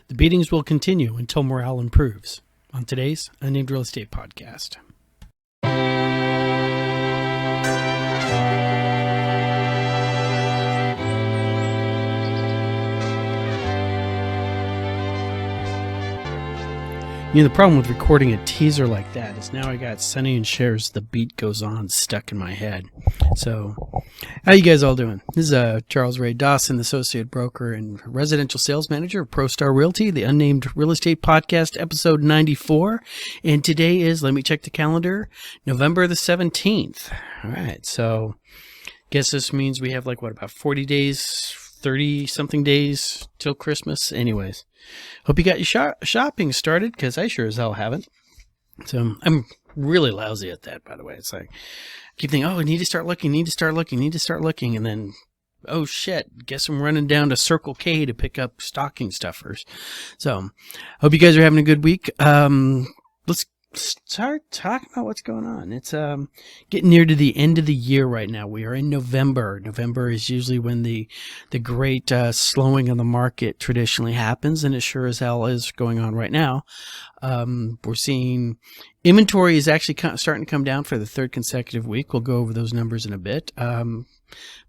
The beatings will continue until morale improves on today's Unnamed Real Estate Podcast. You know, the problem with recording a teaser like that is now I got Sonny and Cher's The Beat Goes On stuck in my head. So, how you guys all doing? This is Charles Ray Dawson, Associate Broker and Residential Sales Manager of ProStar Realty, the Unnamed Real Estate Podcast, episode 94. And today is, let me check the calendar, November the 17th. All right, so guess this means we have about 40 days, 30-something days till Christmas. Anyways, hope you got your shopping started, because I sure as hell haven't. So I'm really lousy at that, by the way. It's like, I keep thinking, I need to start looking. And then, oh shit, guess I'm running down to Circle K to pick up stocking stuffers. So hope you guys are having a good week. Let's start talking about what's going on. It's getting near to the end of the year right now. We are in November. November is usually when the great slowing of the market traditionally happens, and it sure as hell is going on right now. We're seeing inventory is actually starting to come down for the third consecutive week. We'll go over those numbers in a bit.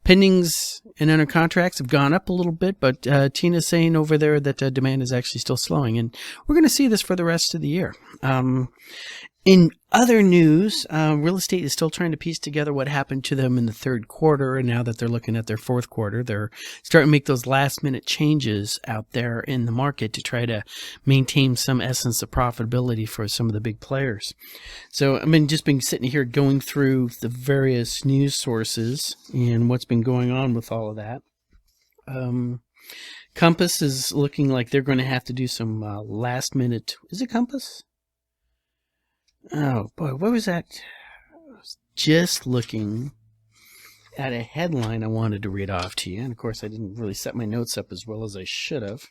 Pendings and under contracts have gone up a little bit, but Tina's saying over there that demand is actually still slowing, and we're going to see this for the rest of the year. In other news, real estate is still trying to piece together what happened to them in the third quarter, and now that they're looking at their fourth quarter, they're starting to make those last-minute changes out there in the market to try to maintain some essence of profitability for some of the big players. So I've just been sitting here going through the various news sources and what's been going on with all of that. Compass is looking like they're going to have to do some last-minute... Is it Compass? Oh, boy, what was that? I was just looking at a headline I wanted to read off to you. And, of course, I didn't really set my notes up as well as I should have.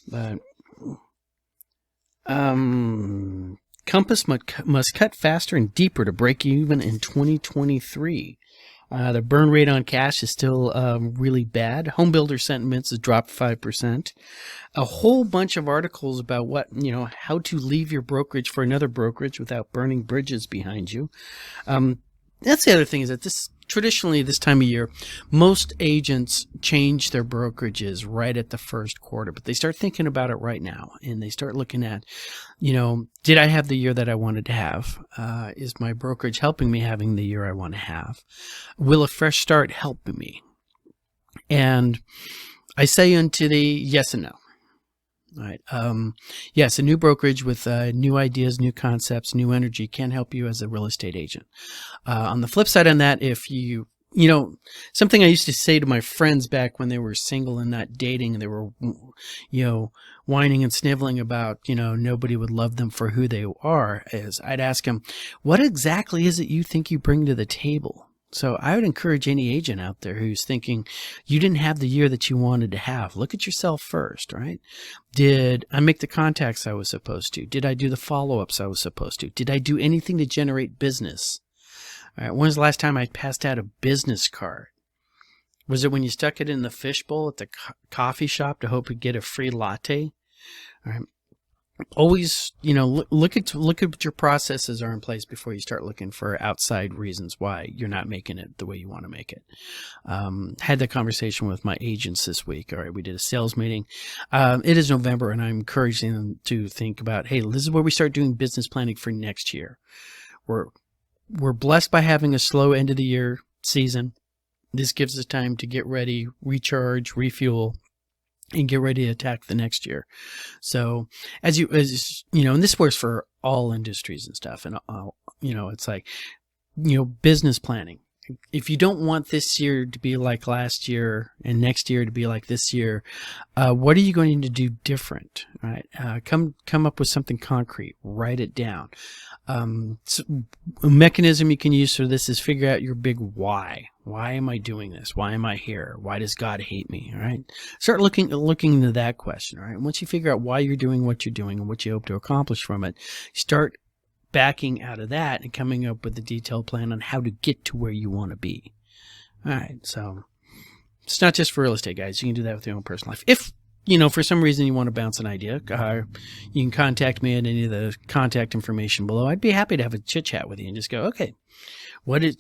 But Compass must cut faster and deeper to break even in 2023. The burn rate on cash is still really bad. Home builder sentiments has dropped 5%. A whole bunch of articles about how to leave your brokerage for another brokerage without burning bridges behind you. That's the other thing, is that traditionally this time of year, most agents change their brokerages right at the first quarter, but they start thinking about it right now, and they start looking at, did I have the year that I wanted to have? Is my brokerage helping me having the year I want to have? Will a fresh start help me? And I say unto thee, yes and no. All right. Yes, a new brokerage with new ideas, new concepts, new energy can help you as a real estate agent. On the flip side on that, if something I used to say to my friends back when they were single and not dating, and they were, whining and sniveling about, nobody would love them for who they are, is I'd ask them, what exactly is it you think you bring to the table? So I would encourage any agent out there who's thinking you didn't have the year that you wanted to have. Look at yourself first, right? Did I make the contacts I was supposed to? Did I do the follow-ups I was supposed to? Did I do anything to generate business? All right, when was the last time I passed out a business card? Was it when you stuck it in the fishbowl at the coffee shop to hope you get a free latte? All right. Always, look at what your processes are in place before you start looking for outside reasons why you're not making it the way you want to make it. Had that conversation with my agents this week. All right, we did a sales meeting. It is November, and I'm encouraging them to think about, hey, this is where we start doing business planning for next year. We're blessed by having a slow end of the year season. This gives us time to get ready, recharge, refuel, and get ready to attack the next year. So as and this works for all industries and stuff. And, it's like, business planning. If you don't want this year to be like last year and next year to be like this year, what are you going to do different? Right? Come up with something concrete. Write it down. So a mechanism you can use for this is figure out your big why. Why am I doing this? Why am I here? Why does God hate me? All right. Start looking into that question. All right. Once you figure out why you're doing what you're doing and what you hope to accomplish from it, start backing out of that and coming up with a detailed plan on how to get to where you want to be. All right. So it's not just for real estate, guys. You can do that with your own personal life. If for some reason you want to bounce an idea, you can contact me at any of the contact information below. I'd be happy to have a chit chat with you and just go, okay, what is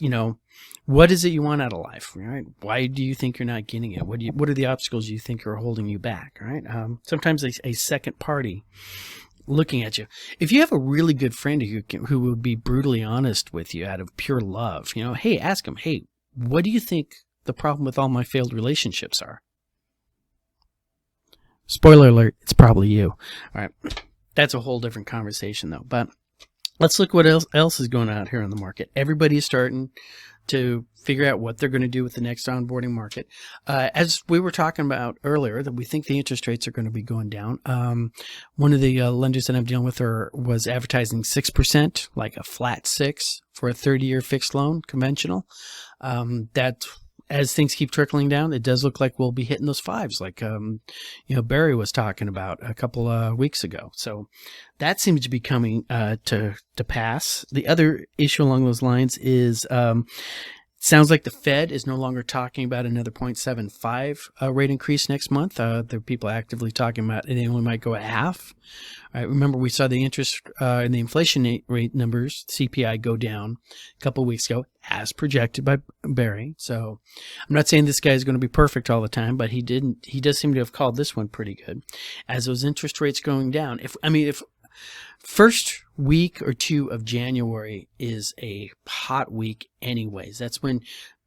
it you want out of life, right? Why do you think you're not getting it? What are the obstacles you think are holding you back, right? Sometimes a second party looking at you. If you have a really good friend who would be brutally honest with you out of pure love, hey, ask him, hey, what do you think the problem with all my failed relationships are? Spoiler alert, it's probably you. All right. That's a whole different conversation, though. But let's look what else is going on out here in the market. Everybody's starting to figure out what they're going to do with the next onboarding market. As we were talking about earlier, that we think the interest rates are going to be going down. One of the lenders that I'm dealing with was advertising 6%, like a flat 6 for a 30-year fixed loan, conventional. That, as things keep trickling down, it does look like we'll be hitting those 5s, like Barry was talking about a couple of weeks ago. So that seems to be coming to pass. The other issue along those lines is sounds like the Fed is no longer talking about another 0.75 rate increase next month. There are people actively talking about they only might go a half. All right, remember, we saw the interest and the inflation rate numbers, CPI, go down a couple of weeks ago, as projected by Barry. So I'm not saying this guy is going to be perfect all the time, but he does seem to have called this one pretty good. As those interest rates going down, if first week or two of January is a hot week anyways. That's when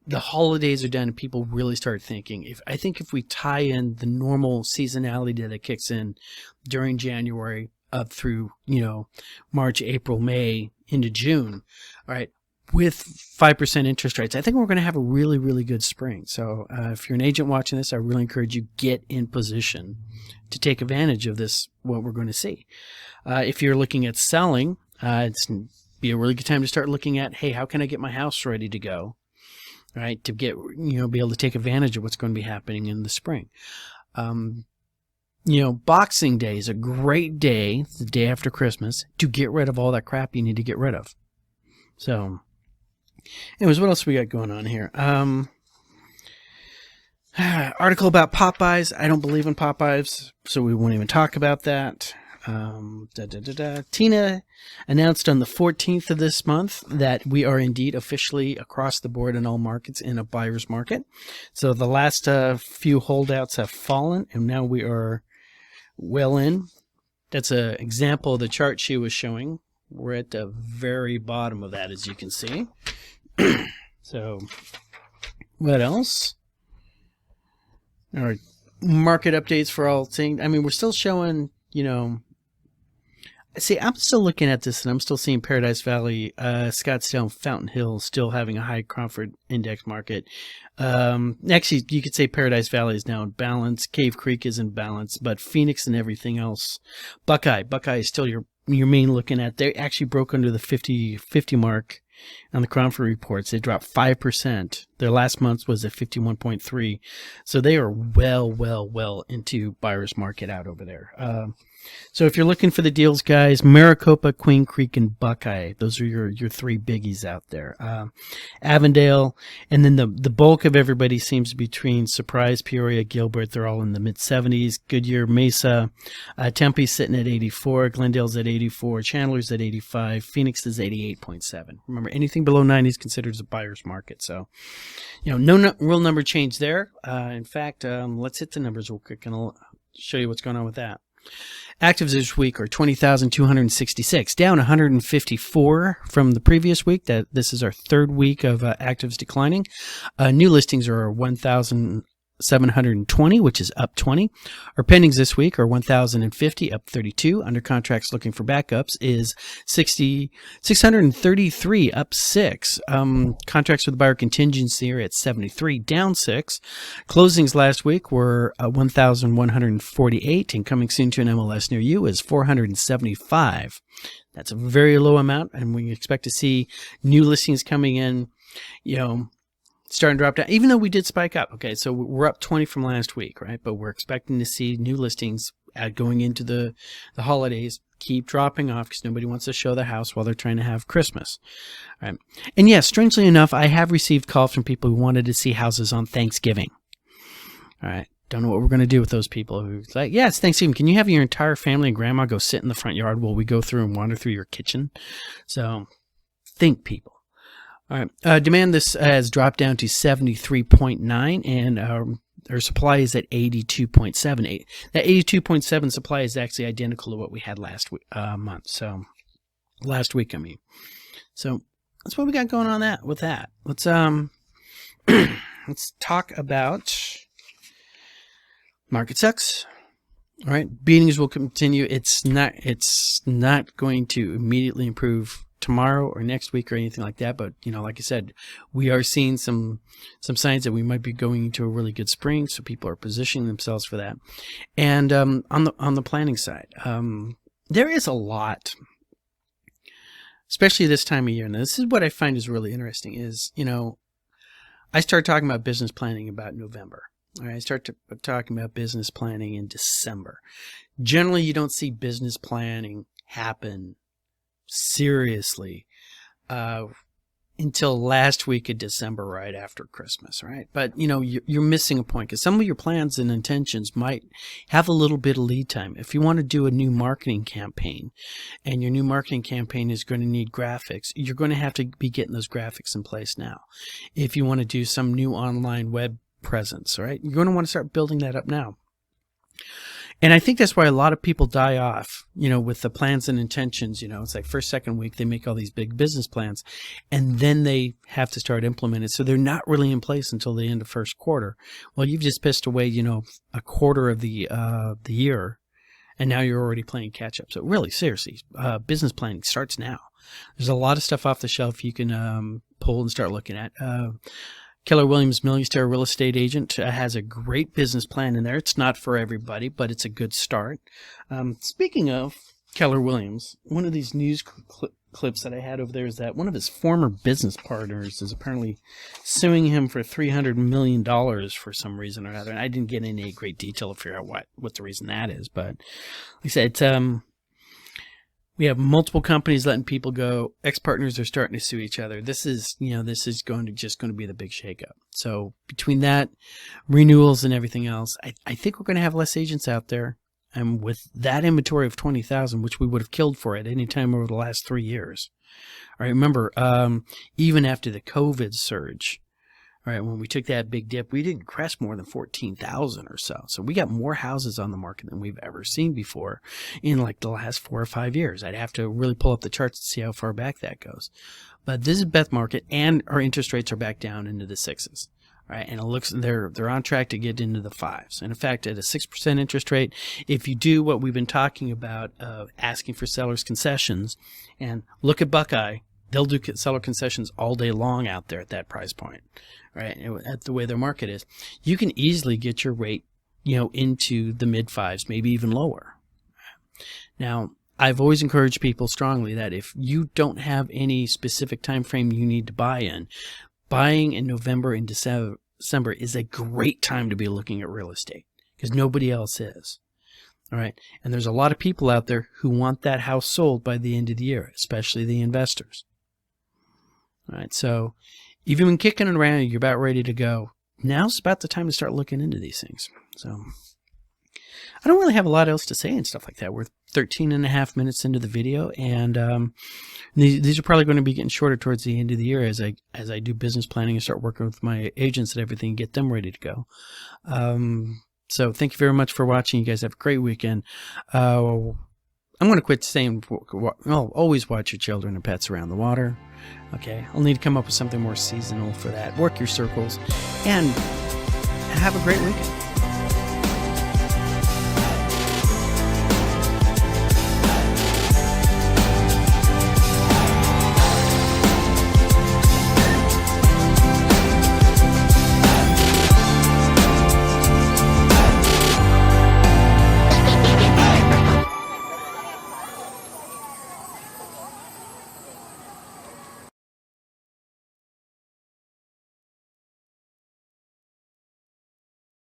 the holidays are done and people really start thinking. I think if we tie in the normal seasonality that kicks in during January up through, March, April, May into June, all right, with 5% interest rates, I think we're going to have a really, really good spring. So if you're an agent watching this, I really encourage you get in position to take advantage of this, what we're going to see. If you're looking at selling, it's be a really good time to start looking at, hey, how can I get my house ready to go? Right, to get, be able to take advantage of what's going to be happening in the spring. Boxing Day is a great day, the day after Christmas, to get rid of all that crap you need to get rid of. So, anyways, what else we got going on here? Article about Popeyes. I don't believe in Popeyes, so we won't even talk about that. Tina announced on the 14th of this month that we are indeed officially across the board in all markets in a buyer's market. So the last few holdouts have fallen, and now we are well in. That's an example of the chart she was showing. We're at the very bottom of that, as you can see. So what else? All right, market updates for all things. We're still showing, see, I'm still looking at this, and I'm still seeing Paradise Valley, Scottsdale, and Fountain Hill still having a high comfort index market. Actually, you could say Paradise Valley is now in balance. Cave Creek is in balance, but Phoenix and everything else. Buckeye is still your main looking at. They actually broke under the 50 mark on the Cromford reports. They dropped 5%. Their last month was at 51.3. So they are well into buyer's market out over there. So if you're looking for the deals, guys, Maricopa, Queen Creek, and Buckeye, those are your three biggies out there. Avondale, and then the bulk of everybody seems to be between Surprise, Peoria, Gilbert. They're all in the mid-70s. Goodyear, Mesa, Tempe's sitting at 84. Glendale's at 84. Chandler's at 85. Phoenix is 88.7. Remember, anything below 90 is considered a buyer's market. So, no real number change there. In fact, let's hit the numbers real quick, and I'll show you what's going on with that. Actives this week are 20,266, down 154 from the previous week. This is our third week of actives declining. New listings are 1,720, which is up 20. Our pendings this week are 1,050, up 32. Under contracts looking for backups is 633, up 6. Contracts with buyer contingency are at 73, down 6. Closings last week were 1,148, and coming soon to an MLS near you is 475. That's a very low amount, and we expect to see new listings coming in, starting to drop down, even though we did spike up. Okay, so we're up 20 from last week, right? But we're expecting to see new listings going into the holidays keep dropping off because nobody wants to show the house while they're trying to have Christmas. All right. And yes, strangely enough, I have received calls from people who wanted to see houses on Thanksgiving. All right. don't know what we're going to do with those people who's like, yeah, it's Thanksgiving. Can you have your entire family and grandma go sit in the front yard while we go through and wander through your kitchen? So think, people. All right. Demand this has dropped down to 73.9, and our supply is at 82.78. That 82.7 supply is actually identical to what we had last month. So last week, I mean. So that's what we got going on with that. Let's let's talk about market sucks. All right, beatings will continue. It's not going to immediately improve tomorrow or next week or anything like that. But like I said, we are seeing some signs that we might be going into a really good spring. So people are positioning themselves for that. And on the planning side, there is a lot, especially this time of year. And this is what I find is really interesting. Is I started talking about business planning about November. All right, I start talking about business planning in December. Generally, you don't see business planning happen seriously until last week of December, right after Christmas, right? But you're missing a point, because some of your plans and intentions might have a little bit of lead time. If you want to do a new marketing campaign, and your new marketing campaign is going to need graphics, you're going to have to be getting those graphics in place now. If you want to do some new online web presence, right, you're going to want to start building that up now. And I think that's why a lot of people die off, with the plans and intentions. It's like first, second week, they make all these big business plans, and then they have to start implementing. So they're not really in place until the end of first quarter. Well, you've just pissed away, a quarter of the year, and now you're already playing catch up. So really, seriously, business planning starts now. There's a lot of stuff off the shelf you can pull and start looking at. Keller Williams Million Star Real Estate Agent has a great business plan in there. It's not for everybody, but it's a good start. Speaking of Keller Williams, one of these news clips that I had over there is that one of his former business partners is apparently suing him for $300 million for some reason or another. And I didn't get any great detail to figure out what the reason that is. But like I said, it's we have multiple companies letting people go. Ex-partners are starting to sue each other. This is going to be the big shakeup. So between that, renewals and everything else, I think we're going to have less agents out there. And with that inventory of 20,000, which we would have killed for at any time over the last 3 years. All right, remember, even after the COVID surge, all right, when we took that big dip, we didn't crest more than 14,000 or so. So we got more houses on the market than we've ever seen before in like the last 4 or 5 years. I'd have to really pull up the charts to see how far back that goes. But this is Beth market, and our interest rates are back down into the 6s. All right, and it looks they're on track to get into the 5s. And in fact, at a 6% interest rate, if you do what we've been talking about, asking for sellers concessions, and look at Buckeye, they'll do seller concessions all day long out there at that price point. Right, at the way their market is, you can easily get your rate, into the mid 5s, maybe even lower. Now, I've always encouraged people strongly that if you don't have any specific time frame you need to buy in, buying in November and December is a great time to be looking at real estate, because nobody else is. All right, and there's a lot of people out there who want that house sold by the end of the year, especially the investors. All right, so if you've been kicking it around, you're about ready to go, now's about the time to start looking into these things. So I don't really have a lot else to say and stuff like that. We're 13 and a half minutes into the video, and these are probably going to be getting shorter towards the end of the year as I do business planning and start working with my agents and everything and get them ready to go. So thank you very much for watching. You guys have a great weekend. I'm going to quit saying, always watch your children and pets around the water. Okay, I'll need to come up with something more seasonal for that. Work your circles, and have a great weekend.